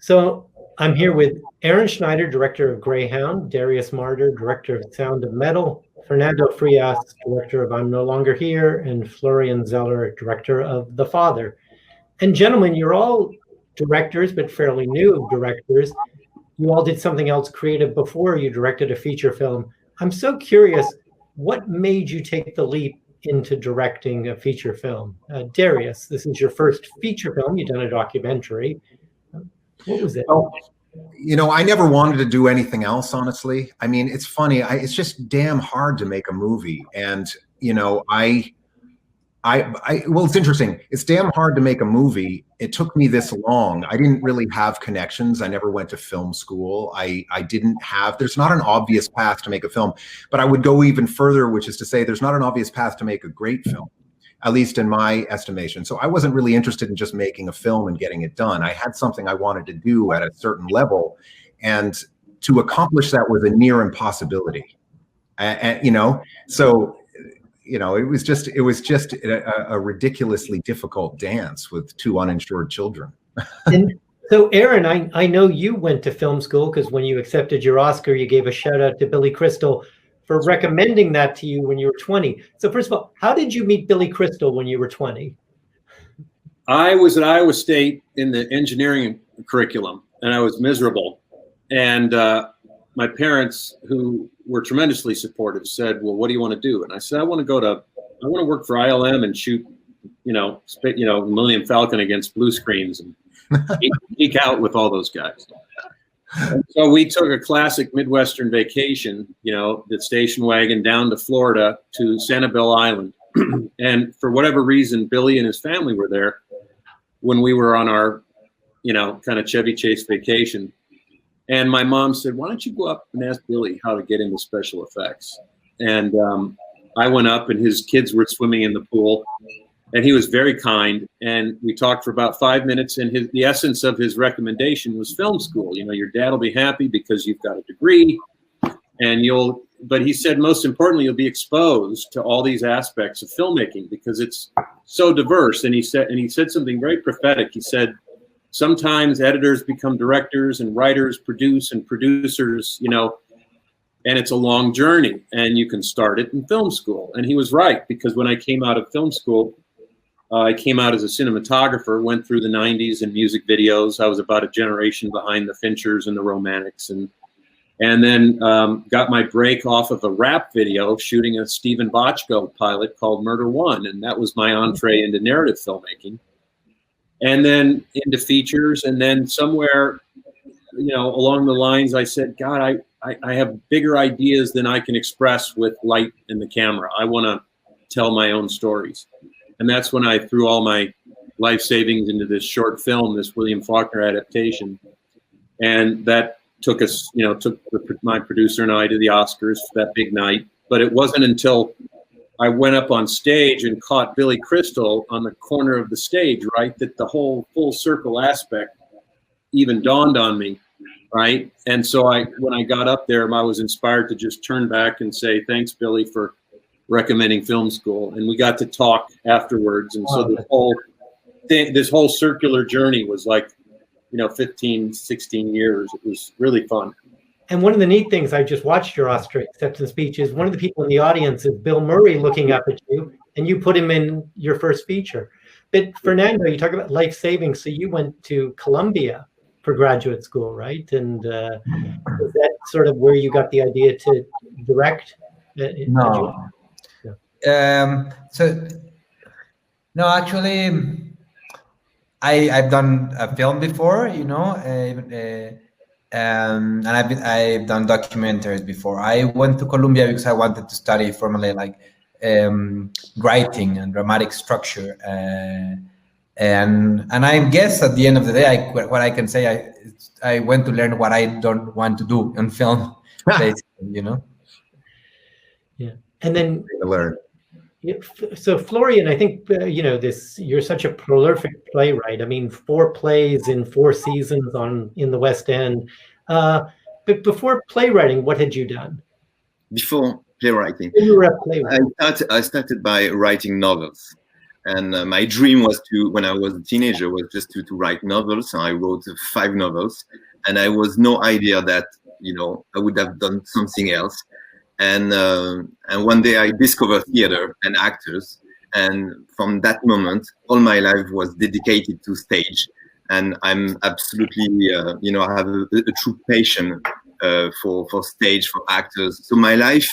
So I'm here with Aaron Schneider, director of Greyhound, Darius Marder, director of Sound of Metal, Fernando Frias, director of I'm No Longer Here, and Florian Zeller, director of The Father. And gentlemen, you're all directors, but fairly new directors. You all did something else creative before you directed a feature film. I'm so curious, what made you take the leap into directing a feature film? Darius, this is your first feature film. You've done a documentary. What was it? Oh, I never wanted to do anything else, honestly. I mean, it's funny. It's just damn hard to make a movie. And, well, it's interesting. It's damn hard to make a movie. It took me this long. I didn't really have connections. I never went to film school. There's not an obvious path to make a film, but I would go even further, which is to say there's not an obvious path to make a great film, at least in my estimation. So I wasn't really interested in just making a film and getting it done. I had something I wanted to do at a certain level, and to accomplish that was a near impossibility. So it was just a ridiculously difficult dance with two uninsured children. And so, Aaron, I know you went to film school because when you accepted your Oscar, you gave a shout out to Billy Crystal for recommending that to you when you were 20. So first of all, how did you meet Billy Crystal when you were 20? I was at Iowa State in the engineering curriculum, and I was miserable. And my parents, who were tremendously supportive, said, "Well, what do you want to do?" And I said, I want to work for ILM and shoot, Millennium Falcon against blue screens and geek out with all those guys. And so we took a classic Midwestern vacation, the station wagon down to Florida to Sanibel Island. And for whatever reason, Billy and his family were there when we were on our, kind of Chevy Chase vacation. And my mom said, "Why don't you go up and ask Billy how to get into special effects?" And I went up, and his kids were swimming in the pool, and he was very kind. And we talked for about 5 minutes, and the essence of his recommendation was film school. Your dad will be happy because you've got a degree, but he said, most importantly, you'll be exposed to all these aspects of filmmaking because it's so diverse. And he said something very prophetic. He said, sometimes editors become directors and writers produce and producers, and it's a long journey, and you can start it in film school. And he was right, because when I came out of film school, I came out as a cinematographer, went through the 90s and music videos. I was about a generation behind the Finchers and the Romantics, and then got my break off of a rap video shooting a Stephen Bochco pilot called Murder One, and that was my entree into narrative filmmaking. And then into features, and then somewhere, along the lines, I said, God, I have bigger ideas than I can express with light and the camera. I want to tell my own stories. And that's when I threw all my life savings into this short film, this William Faulkner adaptation. And that took us, my producer and I to the Oscars that big night. But it wasn't until I went up on stage and caught Billy Crystal on the corner of the stage, right, that the whole full circle aspect even dawned on me, right? And so when I got up there, I was inspired to just turn back and say, thanks, Billy, for recommending film school. And we got to talk afterwards. And so this whole circular journey was like, 15, 16 years. It was really fun. And one of the neat things, I just watched your Oscar acceptance speech, is one of the people in the audience is Bill Murray looking up at you, and you put him in your first feature. But Fernando, you talk about life saving. So you went to Columbia for graduate school, right? And is that sort of where you got the idea to direct? No. No, actually, I've done a film before, and I've done documentaries before. I went to Columbia because I wanted to study formally writing and dramatic structure, and I guess at the end of the day, what I can say, I went to learn what I don't want to do in film, basically, Yeah, and then learn. So Florian, I think you're such a prolific playwright. I mean, 4 plays in 4 seasons in the West End. But before playwriting, what had you done? Before playwriting, You were a playwright. I started by writing novels. And my dream was to, when I was a teenager, was just to write novels. So I wrote 5 novels, and I was no idea that, you know, I would have done something else. And one day I discovered theater and actors. And from that moment, all my life was dedicated to stage. And I'm absolutely, you know, I have a true passion for stage, for actors. So my life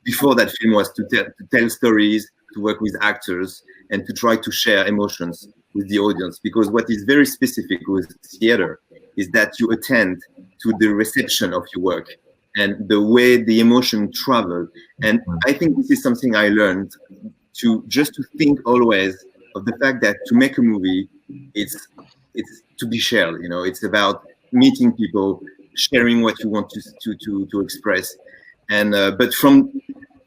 before that film was to tell stories, to work with actors, and to try to share emotions with the audience. Because what is very specific with theater is that you attend to the reception of your work and the way the emotion travel. And I think this is something I learned, to think always of the fact that to make a movie, it's to be shared. You know, it's about meeting people, sharing what you want to express. And but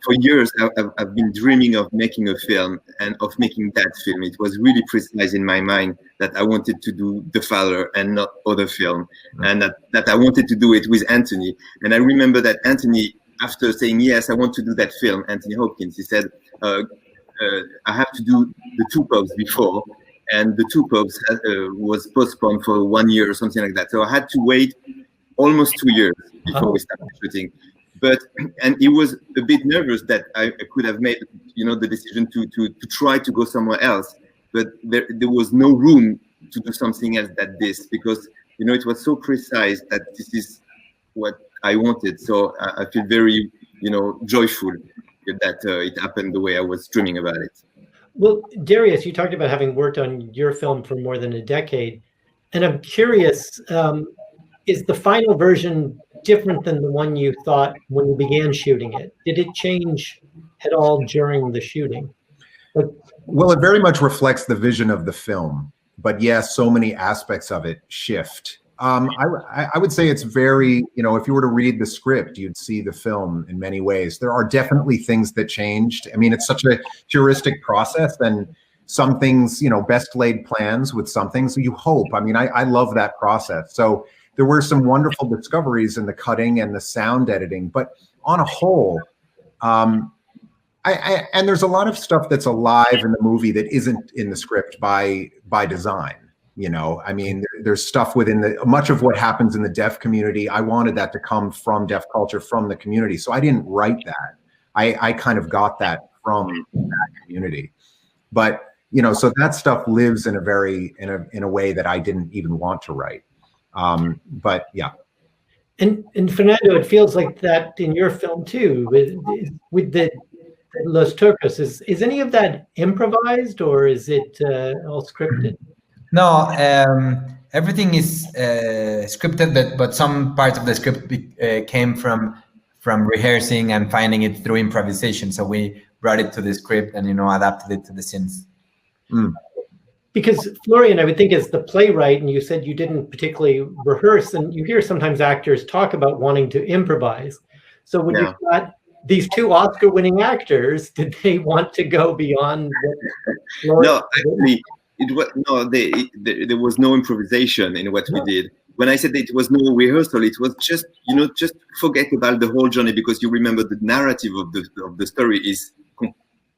for years, I've been dreaming of making a film and of making that film. It was really precise in my mind that I wanted to do The Father and not other film, and that I wanted to do it with Anthony. And I remember that Anthony, after saying, yes, I want to do that film, Anthony Hopkins, he said, I have to do The Two Popes before. And The Two Popes was postponed for 1 year or something like that. So I had to wait almost 2 years before we started shooting. And he was a bit nervous that I could have made, you know, the decision to try to go somewhere else. But there was no room to do something else than this, because, you know, it was so precise that this is what I wanted. So I feel very, you know, joyful that it happened the way I was dreaming about it. Well, Darius, you talked about having worked on your film for more than a decade. And I'm curious, is the final version different than the one you thought when you began shooting it? Did it change at all during the shooting? Well, it very much reflects the vision of the film, but yes, so many aspects of it shift. I would say it's very, you know, if you were to read the script, you'd see the film in many ways. There are definitely things that changed. I mean, it's such a heuristic process, and some things, you know, best laid plans with some things you hope. I mean, I love that process. So there were some wonderful discoveries in the cutting and the sound editing, but on a whole, and there's a lot of stuff that's alive in the movie that isn't in the script by design. You know, I mean, there's stuff within much of what happens in the deaf community. I wanted that to come from deaf culture, from the community. So I didn't write that. I kind of got that from that community. But, you know, so that stuff lives in a way that I didn't even want to write. But yeah. And Fernando, it feels like that in your film too, with the Los Turcos. Is any of that improvised, or is it all scripted? No, everything is scripted, but some parts of the script came from rehearsing and finding it through improvisation. So we brought it to the script and, you know, adapted it to the scenes. Because Florian, I would think, as the playwright, and you said you didn't particularly rehearse, and you hear sometimes actors talk about wanting to improvise. So when you've got these 2 Oscar-winning actors, did they want to go beyond what Florian No, actually, there was no improvisation in what we did. When I said it was no rehearsal, it was just, you know, just forget about the whole journey, because you remember the narrative of the story is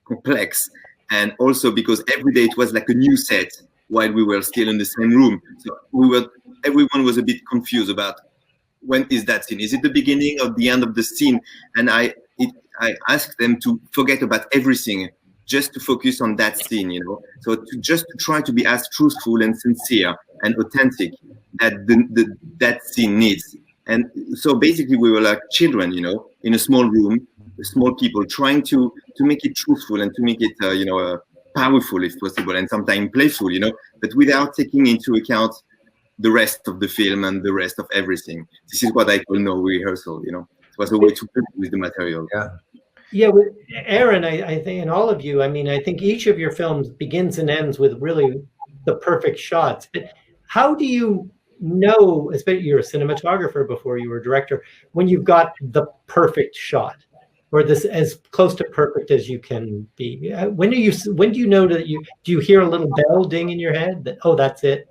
complex. And also because every day it was like a new set while we were still in the same room. So everyone was a bit confused about, when is that scene? Is it the beginning or the end of the scene? And I asked them to forget about everything, just to focus on that scene, you know. So to try to be as truthful and sincere and authentic that that scene needs. And so basically we were like children, you know, in a small room, small people, trying to make it truthful and to make it, you know, powerful if possible, and sometimes playful, you know, but without taking into account the rest of the film and the rest of everything. This is what I call no rehearsal, you know. It was a way to play with the material. Yeah, with Aaron, I think, and all of you, I mean, I think each of your films begins and ends with really the perfect shots. But how do you know, especially you're a cinematographer before you were a director, when you've got the perfect shot, or this as close to perfect as you can be? When do you know that do you hear a little bell ding in your head that, oh, that's it?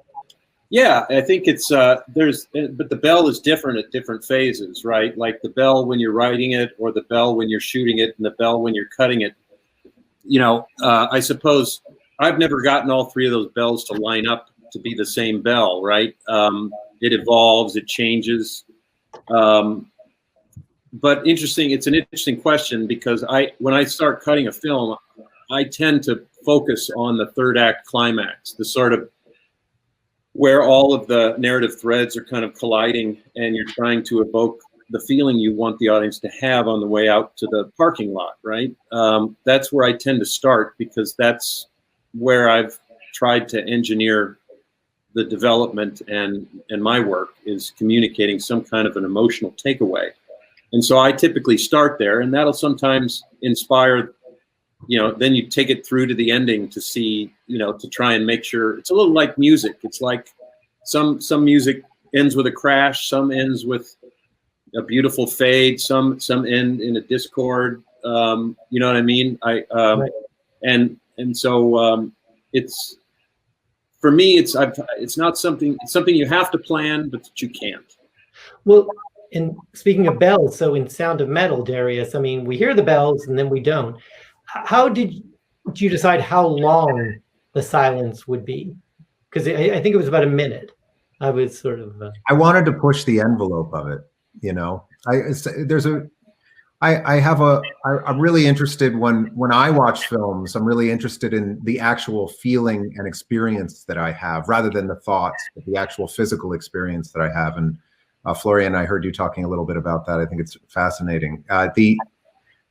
Yeah, I think it's but the bell is different at different phases, right? Like the bell when you're writing it, or the bell when you're shooting it, and the bell when you're cutting it. You know, I suppose I've never gotten all three of those bells to line up to be the same bell, right? It evolves, it changes. But interesting, it's an interesting question because when I start cutting a film, I tend to focus on the third act climax, the sort of where all of the narrative threads are kind of colliding and you're trying to evoke the feeling you want the audience to have on the way out to the parking lot, right? That's where I tend to start because that's where I've tried to engineer the development and my work is communicating some kind of an emotional takeaway. And so I typically start there, and that'll sometimes inspire, then you take it through to the ending to see, to try and make sure. It's a little like music. It's like some music ends with a crash, some ends with a beautiful fade, some end in a discord. You know what I mean? Right. And so it's, for me, it's not something, it's something you have to plan, but that you can't. Well, and speaking of bells, so in Sound of Metal, Darius, I mean, we hear the bells and then we don't. How did you decide how long the silence would be? Because I think it was about a minute. I was sort of. I wanted to push the envelope of it. I'm really interested when I watch films. I'm really interested in the actual feeling and experience that I have, rather than the thoughts, but the actual physical experience that I have. And Florian, I heard you talking a little bit about that. I think it's fascinating.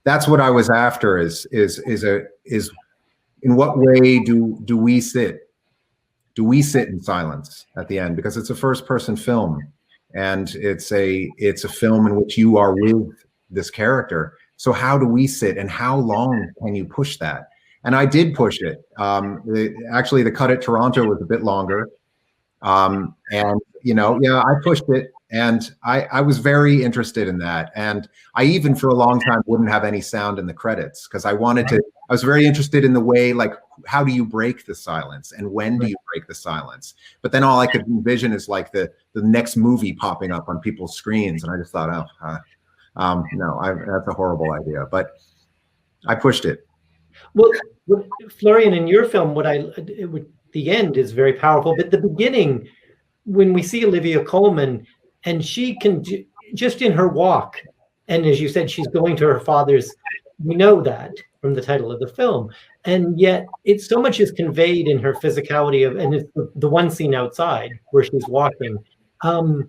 That's what I was after. Is in what way do we sit? Do we sit in silence at the end? Because it's a first-person film, and it's a film in which you are with this character. So how do we sit, and how long can you push that? And I did push it. Actually, the cut at Toronto was a bit longer, and I pushed it. And I was very interested in that. And I even for a long time wouldn't have any sound in the credits because I was very interested in the way, like, how do you break the silence and when do you break the silence? But then all I could envision is like the next movie popping up on people's screens. And I just thought, no, that's a horrible idea. But I pushed it. Well, Florian, in your film, the end is very powerful. But the beginning, when we see Olivia Colman, and she can just in her walk, and as you said, she's going to her father's. We know that from the title of the film, and yet it's so much is conveyed in her physicality and it's the one scene outside where she's walking. Where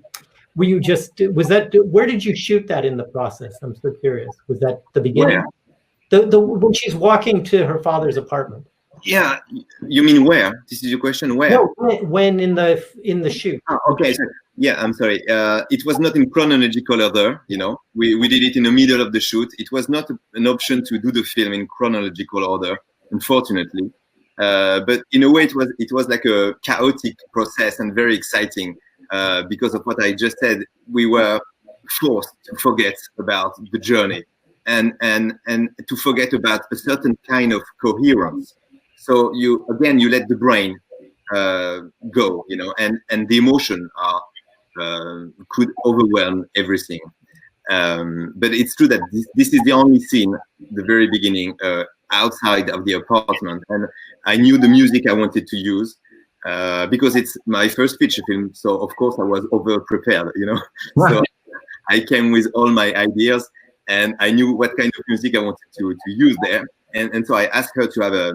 did you shoot that in the process? I'm so curious. Was that the beginning? Where? The when she's walking to her father's apartment. Yeah, you mean where? This is your question. Where? No, when in the shoot. Oh, okay. So, yeah, I'm sorry. It was not in chronological order. We did it in the middle of the shoot. It was not an option to do the film in chronological order, unfortunately. But in a way, it was like a chaotic process and very exciting because of what I just said. We were forced to forget about the journey and to forget about a certain kind of coherence. So you let the brain go, and the emotion could overwhelm everything. But it's true that this is the only scene, the very beginning, outside of the apartment, and I knew the music I wanted to use because it's my first feature film. So of course I was over prepared, So I came with all my ideas, and I knew what kind of music I wanted to use there. And so I asked her to have a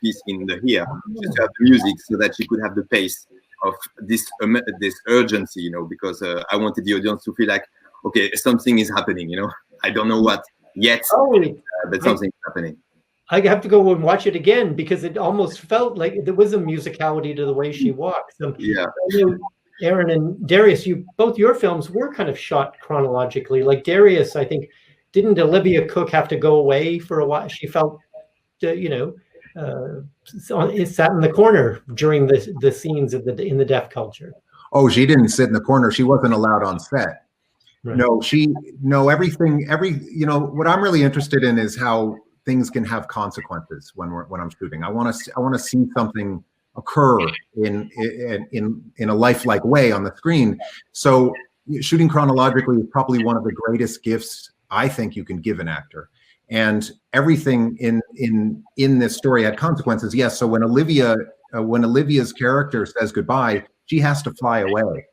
piece in the here, just to have the music so that she could have the pace of this urgency, because I wanted the audience to feel like, okay, something is happening, I don't know what yet, but something is happening. I have to go and watch it again because it almost felt like there was a musicality to the way she walks. Yeah. Aaron and Darius, both your films were kind of shot chronologically. Like Darius, I think, didn't Olivia Cooke have to go away for a while? She felt, sat in the corner during the scenes in the deaf culture. Oh, she didn't sit in the corner. She wasn't allowed on set. Right. Everything. What I'm really interested in is how things can have consequences when I'm shooting. I want to see something occur in a lifelike way on the screen. So shooting chronologically is probably one of the greatest gifts I think you can give an actor. And everything in this story had consequences. Yes. So when Olivia's character says goodbye, she has to fly away.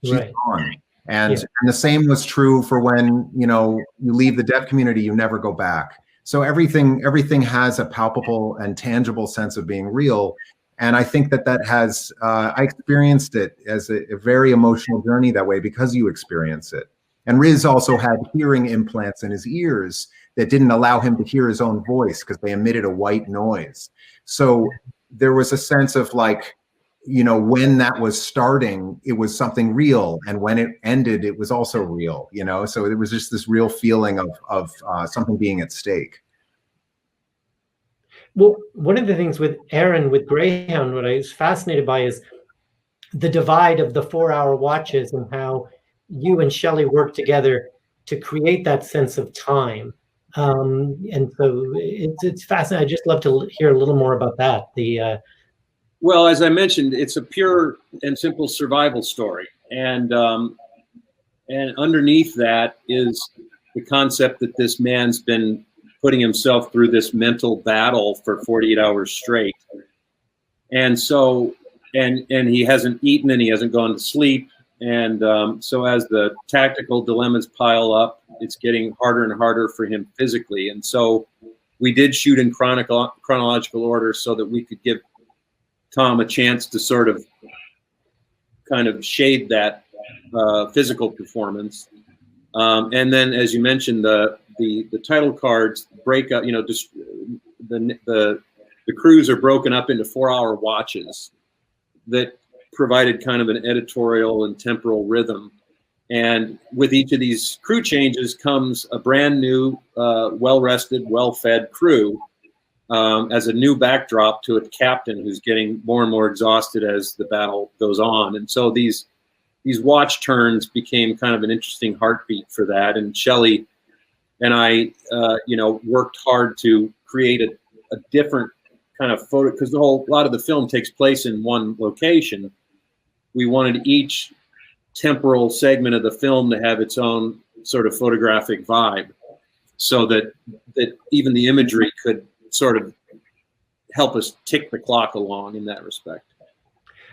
She's gone. And the same was true for when, you leave the deaf community, you never go back. So everything has a palpable and tangible sense of being real. And I think that has, I experienced it as a very emotional journey that way because you experience it. And Riz also had hearing implants in his ears that didn't allow him to hear his own voice because they emitted a white noise. So there was a sense of like, when that was starting, it was something real. And when it ended, it was also real, so it was just this real feeling of something being at stake. Well, one of the things with Aaron, with Greyhound, what I was fascinated by is the divide of the 4-hour watches and how you and Shelley worked together to create that sense of time. And so it's fascinating. I'd just love to hear a little more about that. Well, as I mentioned, it's a pure and simple survival story. And underneath that is the concept that this man's been putting himself through this mental battle for 48 hours straight. And so, and he hasn't eaten and he hasn't gone to sleep. And so as the tactical dilemmas pile up, it's getting harder and harder for him physically. And so we did shoot in chronological order so that we could give Tom a chance to sort of kind of shade that physical performance. And then, as you mentioned, the title cards break up, just the crews are broken up into 4-hour watches that provided kind of an editorial and temporal rhythm. And with each of these crew changes comes a brand new, well-rested, well-fed crew as a new backdrop to a captain who's getting more and more exhausted as the battle goes on. And so these watch turns became kind of an interesting heartbeat for that. And Shelley and I, worked hard to create a different kind of photo, because a lot of the film takes place in one location. We wanted each temporal segment of the film to have its own sort of photographic vibe, so that even the imagery could sort of help us tick the clock along in that respect.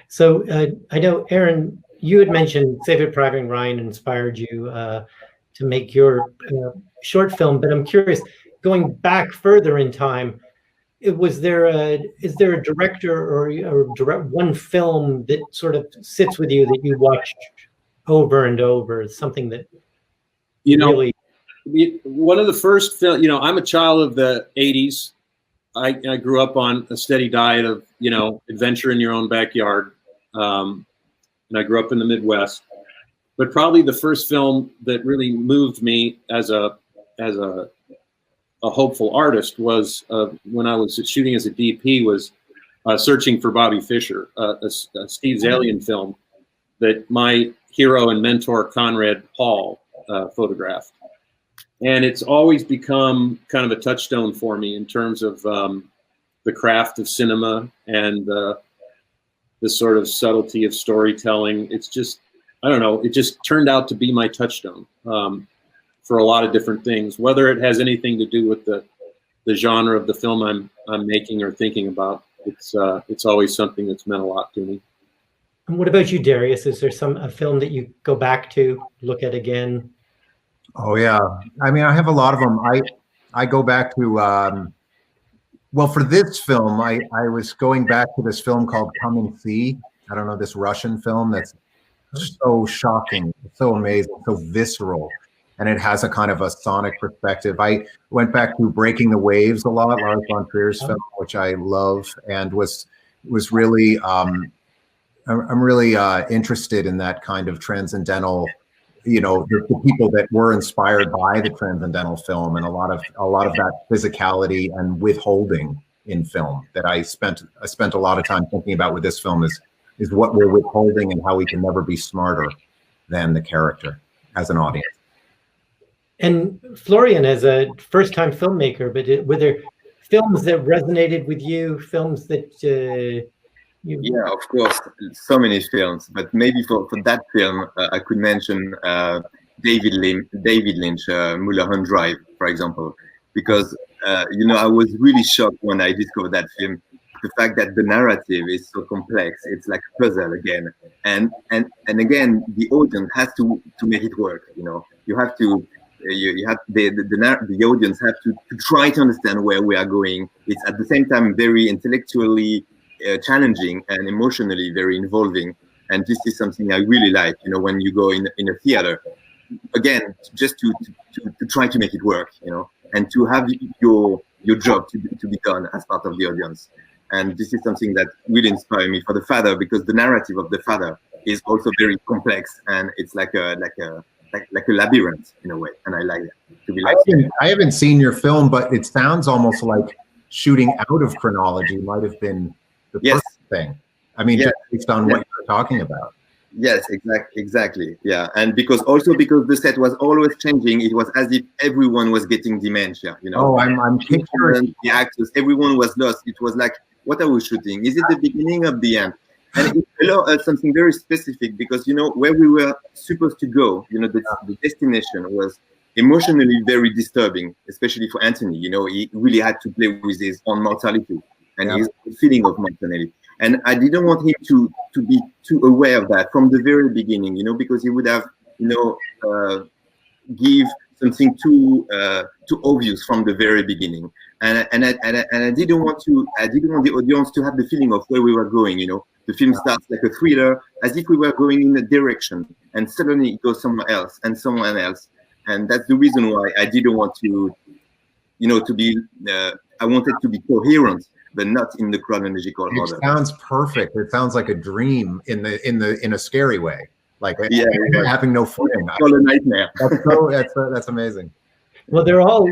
So I know, Aaron, you had mentioned Saving Private Ryan inspired you to make your short film, but I'm curious, going back further in time, is there a director or one film that sort of sits with you that you watched over and over, something that really... One of the first film, I'm a child of the 80s. I grew up on a steady diet of, adventure in your own backyard. And I grew up in the Midwest. But probably the first film that really moved me as a hopeful artist was when I was shooting as a DP, was Searching for Bobby Fischer, a Steve Zalian film that my hero and mentor Conrad Paul photographed. And it's always become kind of a touchstone for me in terms of the craft of cinema and the sort of subtlety of storytelling. It's just, I don't know, it just turned out to be my touchstone for a lot of different things, whether it has anything to do with the genre of the film I'm making or thinking about. It's always something that's meant a lot to me. And what about you, Darius? Is there a film that you go back to, look at again? Oh yeah, I mean, I have a lot of them. I go back to well, for this film, I was going back to this film called Come and See. I don't know, this Russian film that's so shocking, so amazing, so visceral, and it has a kind of a sonic perspective. I went back to Breaking the Waves a lot, Lars von Trier's film, which I love, and was really I'm really interested in that kind of transcendental. The people that were inspired by the transcendental film, and a lot of that physicality and withholding in film that I spent a lot of time thinking about with this film is what we're withholding and how we can never be smarter than the character as an audience. And Florian, as a first-time filmmaker, but were there films that resonated with you, films that Yeah, of course, so many films, but maybe for that film, I could mention David Lynch, Mulholland Drive, for example. because I was really shocked when I discovered that film. The fact that the narrative is so complex, it's like a puzzle again, and again, the audience has to make it work. You have to. You have the audience have to try to understand where we are going. It's at the same time very intellectually challenging and emotionally very involving. And this is something I really like. When you go in a theater, again, just to try to make it work. And to have your job to be done as part of the audience. And this is something that really inspired me for The Father, because the narrative of The Father is also very complex, and it's like a labyrinth in a way, and I like that. To be like, I haven't seen your film, but it sounds almost like shooting out of chronology might have been the perfect thing. I mean, just based on what you're talking about. Yes, exactly. Yeah, and because the set was always changing, it was as if everyone was getting dementia. Oh, I'm picturing the actors. Everyone was lost. It was like, what are we shooting? Is it the beginning of the end? And it's something very specific, because where we were supposed to go, the destination was emotionally very disturbing, especially for Anthony. He really had to play with his own mortality and his feeling of mortality. And I didn't want him to be too aware of that from the very beginning, because he would have, give something too obvious from the very beginning. And I didn't want the audience to have the feeling of where we were going. The film starts like a thriller, as if we were going in a direction, and suddenly it goes somewhere else and someone else. And that's the reason why I didn't want to be. I wanted to be coherent, but not in the chronological order. It sounds perfect. It sounds like a dream in a scary way, like having no footing. It's all a nightmare. That's amazing. Well, they're all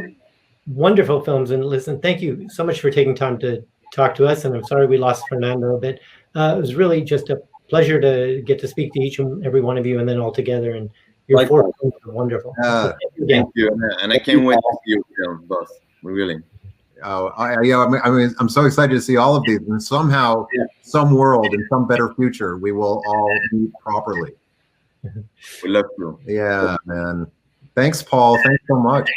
wonderful films, and listen, thank you so much for taking time to talk to us. And I'm sorry we lost Fernando a bit. It was really just a pleasure to get to speak to each and every one of you, and then all together. And your four films are wonderful. Thank you, and I can't wait to see your film, boss. Really. Oh, I'm so excited to see all of these, and somehow, some world, in some better future, we will all meet properly. We love you. Yeah, man. Thanks, Paul. Thanks so much.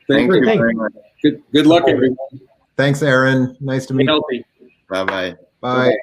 Thank you very much. Good luck, everyone. Thanks, Aaron. Nice to meet you. Healthy. Bye-bye. Bye.